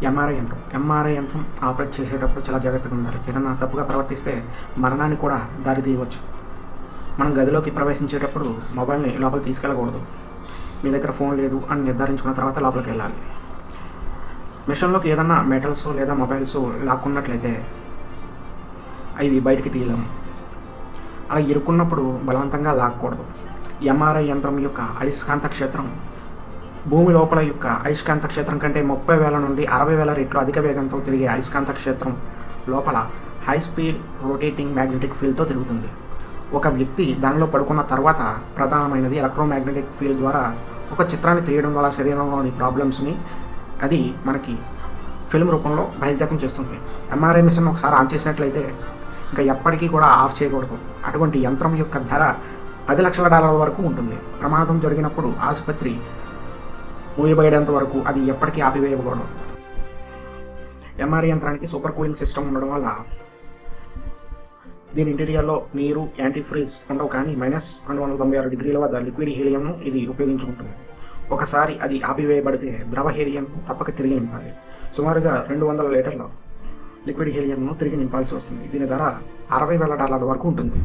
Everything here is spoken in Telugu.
ఎంఆర్ఐ యంత్రం ఆపరేట్ చేసేటప్పుడు చాలా జాగ్రత్తగా ఉండాలి. ఏదైనా తప్పుగా ప్రవర్తిస్తే మరణానికి కూడా దారి తీయవచ్చు. మనం గదిలోకి ప్రవేశించేటప్పుడు మొబైల్ని లోపల తీసుకెళ్ళకూడదు. మీ దగ్గర ఫోన్ లేదు అని నిర్ధారించుకున్న తర్వాత లోపలికి వెళ్ళాలి. మిషన్లోకి ఏదన్నా మెటల్స్ లేదా మొబైల్స్ లాక్కున్నట్లయితే అవి బయటికి తీయలేము. అలా ఇరుక్కున్నప్పుడు బలవంతంగా లాక్కూడదు. ఎంఆర్ఐ యంత్రం యొక్క అయస్కాంత క్షేత్రం భూమి లోపల యొక్క అయస్కాంత క్షేత్రం కంటే 30,000 నుండి 60,000 రెట్లు అధిక వేగంతో తిరిగే అయస్కాంత క్షేత్రం లోపల హై స్పీడ్ రొటేటింగ్ మ్యాగ్నెటిక్ ఫీల్డ్తో తిరుగుతుంది. ఒక వ్యక్తి దానిలో పడుకున్న తర్వాత ప్రధానమైనది ఎలక్ట్రోమాగ్నెటిక్ ఫీల్డ్ ద్వారా ఒక చిత్రాన్ని తీయడం వల్ల శరీరంలోని ప్రాబ్లమ్స్ని అది మనకి ఫిల్మ్ రూపంలో బహిర్గతం చేస్తుంది. ఎంఆర్ఐ మిషన్ ఒకసారి ఆన్ చేసినట్లయితే ఇంకా ఎప్పటికీ కూడా ఆఫ్ చేయకూడదు. అటువంటి యంత్రం యొక్క ధర $10 లక్షల వరకు ఉంటుంది. ప్రమాదం జరిగినప్పుడు ఆసుపత్రి మూయబడేంత వరకు అది ఎప్పటికీ ఆపివేయకూడదు. ఎంఆర్ఐ యంత్రానికి సూపర్ కూలింగ్ సిస్టమ్ ఉండడం వల్ల దీని ఇంటీరియర్లో నీరు, యాంటీఫ్రీజ్ ఉండవు, కానీ -296 డిగ్రీల వద్ద లిక్విడ్ హీలియంను ఇది ఉపయోగించుకుంటుంది. ఒకసారి అది ఆపివేయబడితే ద్రవ హీలియం తప్పక తిరిగి నింపాలి. సుమారుగా 200 లీటర్ల లిక్విడ్ హీలియంను తిరిగి నింపాల్సి వస్తుంది. దీని ధర $60,000 వరకు ఉంటుంది.